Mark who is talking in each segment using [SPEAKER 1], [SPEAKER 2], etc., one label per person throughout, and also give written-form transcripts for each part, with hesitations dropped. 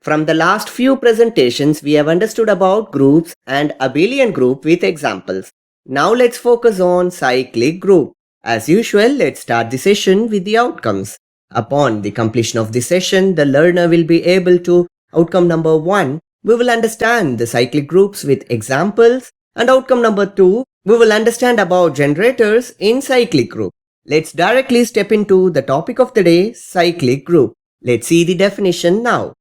[SPEAKER 1] From the last few presentations, we have understood about groups and abelian group with examples. Now let's focus on cyclic group. As usual, let's start the session with the outcomes. Upon the completion of the session, the learner will be able to, outcome number 1, we will understand the cyclic groups with examples, and outcome number 2, we will understand about generators in cyclic group. Let's directly step into the topic of the day, cyclic group. Let's see the definition now.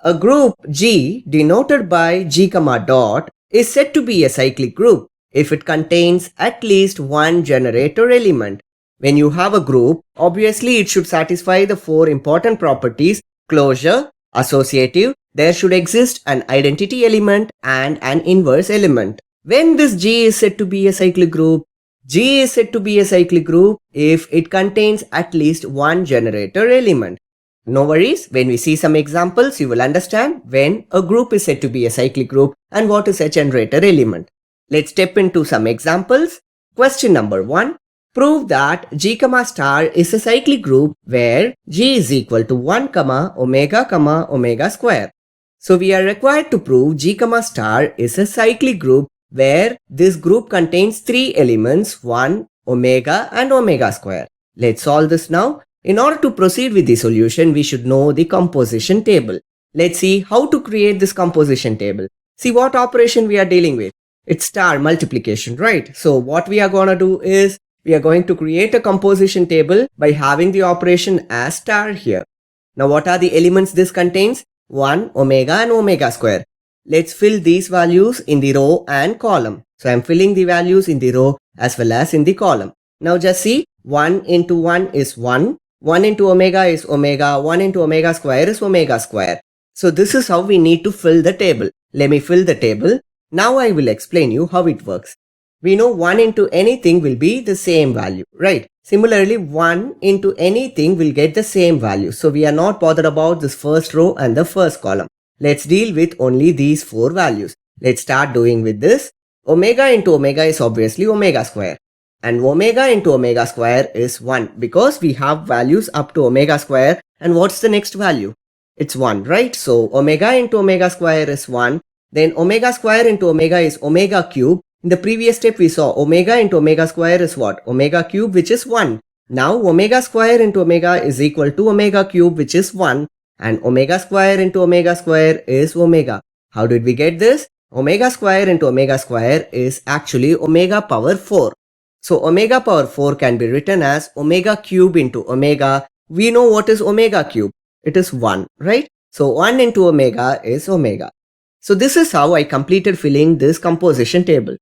[SPEAKER 1] A group G denoted by G, dot is said to be a cyclic group if it contains at least one generator element. When you have a group, obviously it should satisfy the 4 important properties: closure, associative, there should exist an identity element and an inverse element. When this G is said to be a cyclic group, G is said to be a cyclic group if it contains at least one generator element. No worries, when we see some examples, you will understand when a group is said to be a cyclic group and what is a generator element. Let's step into some examples. Question number 1. Prove that G, star is a cyclic group where G is equal to 1, omega square. So we are required to prove G, star is a cyclic group where this group contains 3 elements, 1, omega and omega square. Let's solve this now. In order to proceed with the solution, we should know the composition table. Let's see how to create this composition table. See what operation we are dealing with. It's star multiplication, right? So what we are going to do is, we are going to create a composition table by having the operation as star here. Now what are the elements this contains? 1, omega and omega square. Let's fill these values in the row and column. So I am filling the values in the row as well as in the column. Now just see, 1 into 1 is 1. 1 into omega is omega, 1 into omega square is omega square. So this is how we need to fill the table. Let me fill the table. Now I will explain you how it works. We know 1 into anything will be the same value, right? Similarly, 1 into anything will get the same value. So we are not bothered about this first row and the first column. Let's deal with only these 4 values. Let's start doing with this. Omega into omega is obviously omega square. And omega into omega square is 1 because we have values up to omega square. And what's the next value? It's 1, right? So omega into omega square is 1. Then omega square into omega is omega cube. In the previous step we saw omega into omega square is what? Omega cube, which is 1. Now omega square into omega is equal to omega cube, which is 1. And omega square into omega square is omega. How did we get this? Omega square into omega square is actually omega power 4. So omega power 4 can be written as omega cube into omega. We know what is omega cube. It is 1, right? So 1 into omega is omega. So this is how I completed filling this composition table.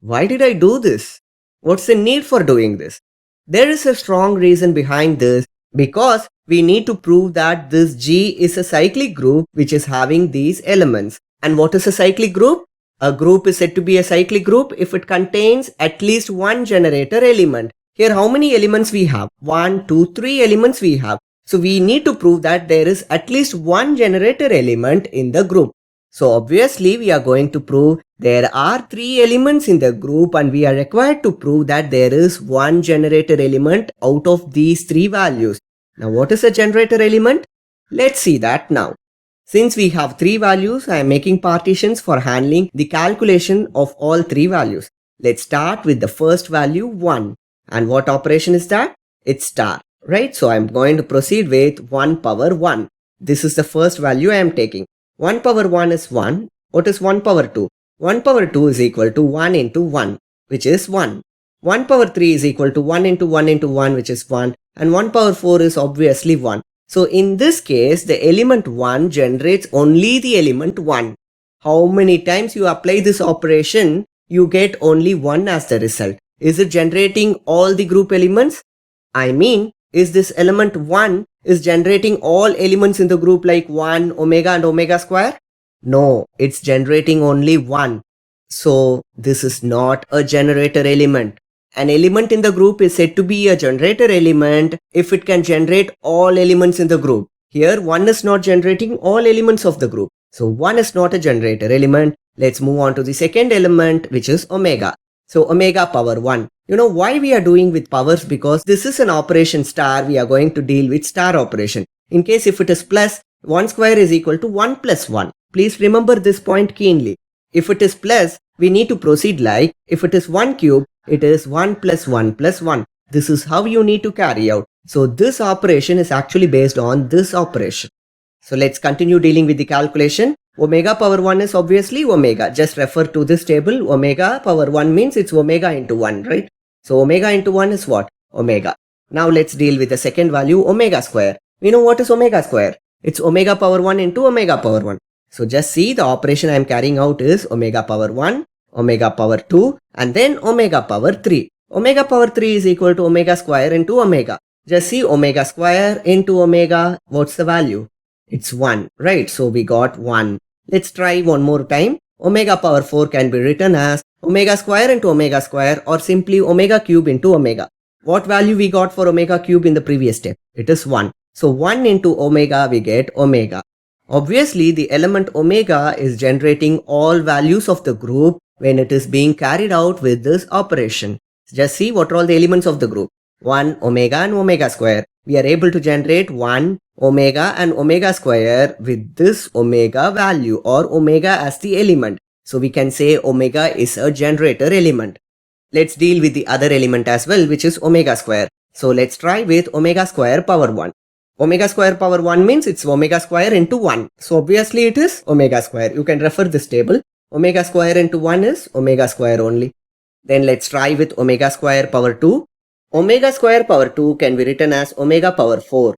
[SPEAKER 1] Why did I do this? What's the need for doing this? There is a strong reason behind this because we need to prove that this G is a cyclic group which is having these elements. And what is a cyclic group? A group is said to be a cyclic group if it contains at least one generator element. Here how many elements we have? 1, 2, 3 elements we have. So we need to prove that there is at least one generator element in the group. So obviously we are going to prove there are 3 elements in the group and we are required to prove that there is one generator element out of these 3 values. Now what is a generator element? Let's see that now. Since we have 3 values, I am making partitions for handling the calculation of all 3 values. Let's start with the first value 1. And what operation is that? It's star, right? So I am going to proceed with 1 power 1. This is the first value I am taking. 1 power 1 is 1. What is 1 power 2? 1 power 2 is equal to 1 into 1, which is 1. 1 power 3 is equal to 1 into 1 into 1, which is 1. And 1 power 4 is obviously 1. So in this case, the element 1 generates only the element 1. How many times you apply this operation, you get only 1 as the result. Is it generating all the group elements? I mean, is this element 1 is generating all elements in the group like 1, omega and omega square? No, it's generating only 1. So this is not a generator element. An element in the group is said to be a generator element if it can generate all elements in the group. Here 1 is not generating all elements of the group. So 1 is not a generator element. Let's move on to the second element, which is omega. So omega power 1. You know why we are doing with powers? Because this is an operation star. We are going to deal with star operation. In case if it is plus, 1 square is equal to 1 plus 1. Please remember this point keenly. If it is plus, we need to proceed like, if it is 1 cube, it is 1 plus 1 plus 1. This is how you need to carry out. So this operation is actually based on this operation. So let's continue dealing with the calculation. Omega power 1 is obviously omega. Just refer to this table. Omega power 1 means it's omega into 1, right? So omega into 1 is what? Omega. Now let's deal with the second value, omega square. We know what is omega square. It's omega power 1 into omega power 1. So just see the operation I am carrying out is omega power 1, omega power 2 and then omega power 3. Omega power 3 is equal to omega square into omega. Just see omega square into omega. What's the value? It's 1, right? So we got 1. Let's try one more time. Omega power 4 can be written as omega square into omega square or simply omega cube into omega. What value we got for omega cube in the previous step? It is 1. So 1 into omega we get omega. Obviously the element omega is generating all values of the group when it is being carried out with this operation. Just see what are all the elements of the group. 1 omega and omega square. We are able to generate 1 omega and omega square with this omega value or omega as the element. So we can say omega is a generator element. Let's deal with the other element as well, which is omega square. So let's try with omega square power 1. Omega square power 1 means it's omega square into 1. So obviously it is omega square. You can refer this table. Omega square into 1 is omega square only. Then let's try with omega square power 2. Omega square power 2 can be written as omega power 4.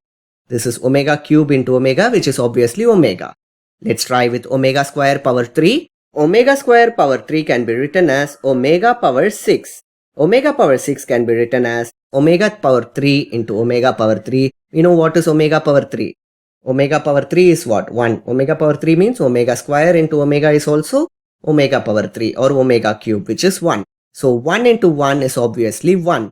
[SPEAKER 1] This is omega cube into omega, which is obviously omega. Let's try with omega square power 3. Omega square power 3 can be written as omega power 6. Omega power 6 can be written as omega power 3 into omega power 3. We know what is omega power 3. Omega power 3 is what? 1. Omega power 3 means omega square into omega is also omega power 3 or omega cube, which is 1. So 1 into 1 is obviously 1.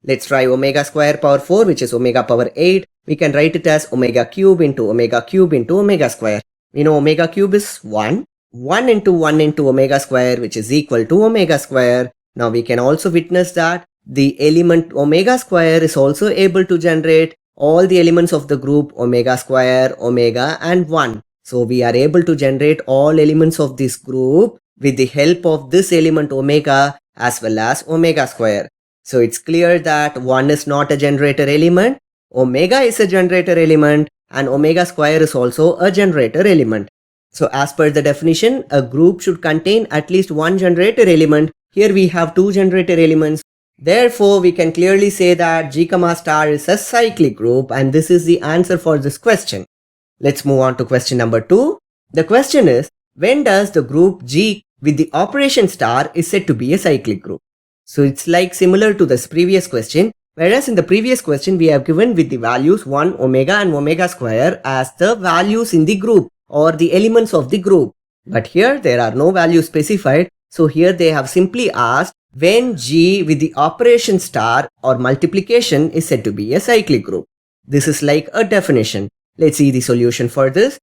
[SPEAKER 1] Let's try omega square power 4, which is omega power 8. We can write it as omega cube into omega cube into omega square. We know omega cube is 1. 1 into omega square, which is equal to omega square. Now we can also witness that the element omega square is also able to generate all the elements of the group omega square, omega and 1. So we are able to generate all elements of this group with the help of this element omega as well as omega square. So it's clear that 1 is not a generator element, omega is a generator element and omega square is also a generator element. So as per the definition, a group should contain at least one generator element. Here we have two generator elements. Therefore, we can clearly say that G, star is a cyclic group and this is the answer for this question. Let's move on to question number 2. The question is, when does the group G with the operation star is said to be a cyclic group? So it's like similar to this previous question, whereas in the previous question we have given with the values 1 omega and omega square as the values in the group or the elements of the group. But here there are no values specified. So here they have simply asked when G with the operation star or multiplication is said to be a cyclic group. This is like a definition. Let's see the solution for this.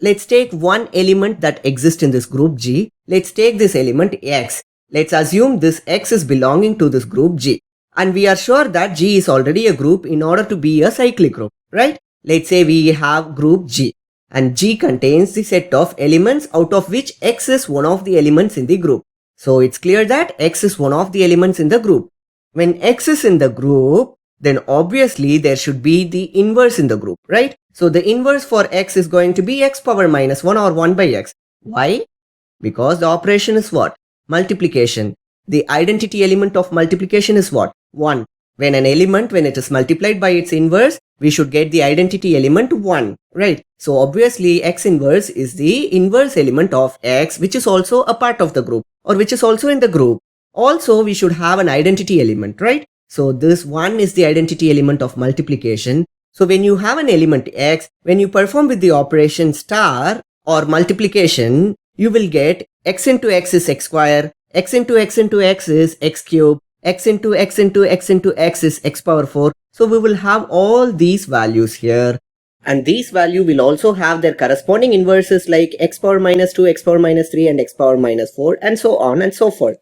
[SPEAKER 1] Let's take one element that exists in this group G. Let's take this element X. Let's assume this X is belonging to this group G. And we are sure that G is already a group in order to be a cyclic group, right? Let's say we have group G. And G contains the set of elements out of which X is one of the elements in the group. So it's clear that X is one of the elements in the group. When X is in the group, then obviously there should be the inverse in the group, right? So the inverse for X is going to be X power minus 1 or 1 by X. Why? Because the operation is what? Multiplication. The identity element of multiplication is what? 1. When an element, when it is multiplied by its inverse, we should get the identity element 1, right? So obviously X inverse is the inverse element of X, which is also a part of the group or which is also in the group. Also, we should have an identity element, right? So this 1 is the identity element of multiplication. So when you have an element X, when you perform with the operation star or multiplication, you will get X into X is X square, X into X into X is X cube, X into X into X into X is X power 4. So we will have all these values here. And these values will also have their corresponding inverses like X power minus 2, X power minus 3 and X power minus 4 and so on and so forth.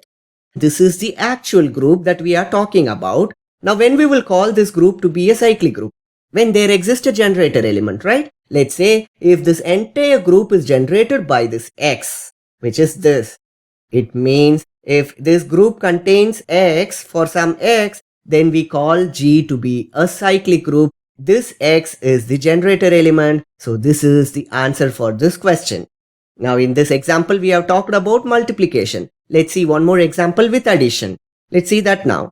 [SPEAKER 1] This is the actual group that we are talking about. Now when we will call this group to be a cyclic group? When there exists a generator element, right? Let's say if this entire group is generated by this X, which is this, it means if this group contains X for some X, then we call G to be a cyclic group. This X is the generator element. So this is the answer for this question. Now in this example, we have talked about multiplication. Let's see one more example with addition. Let's see that now.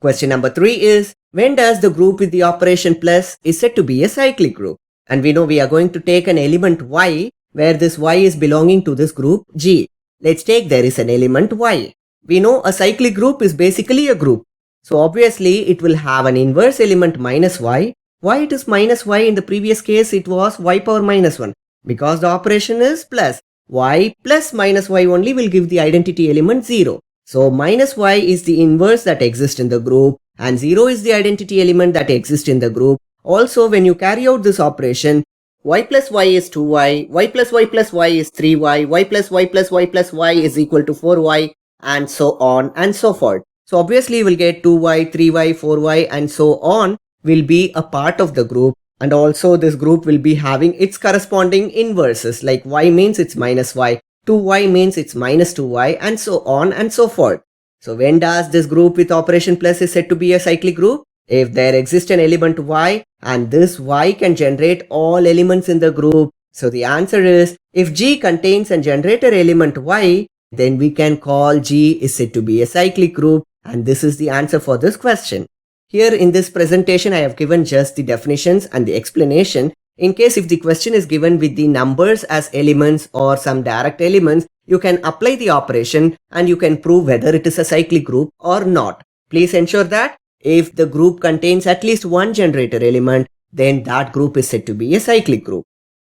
[SPEAKER 1] Question number 3 is, when does the group with the operation plus is said to be a cyclic group? And we know we are going to take an element Y, where this Y is belonging to this group G. Let's take there is an element Y. We know a cyclic group is basically a group. So obviously it will have an inverse element minus Y. Why it is minus Y? In the previous case it was Y power minus 1. Because the operation is plus. Y plus minus Y only will give the identity element 0. So minus Y is the inverse that exists in the group and 0 is the identity element that exists in the group. Also, when you carry out this operation, Y plus Y is 2Y, Y plus Y plus Y is 3Y, Y plus Y plus Y plus Y is equal to 4Y, and so on and so forth. So obviously you will get 2Y, 3Y, 4Y and so on will be a part of the group. And also this group will be having its corresponding inverses, like Y means it's minus Y, 2Y means it's minus 2Y and so on and so forth. So when does this group with operation plus is said to be a cyclic group? If there exists an element Y and this Y can generate all elements in the group. So the answer is, if G contains a generator element Y, then we can call G is said to be a cyclic group, and this is the answer for this question. Here in this presentation I have given just the definitions and the explanation. In case if the question is given with the numbers as elements or some direct elements, you can apply the operation and you can prove whether it is a cyclic group or not. Please ensure that if the group contains at least one generator element, then that group is said to be a cyclic group.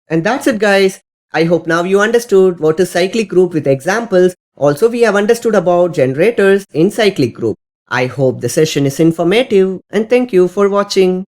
[SPEAKER 1] And that's it guys. I hope now you understood what is cyclic group with examples. Also we have understood about generators in cyclic group. I hope the session is informative and thank you for watching.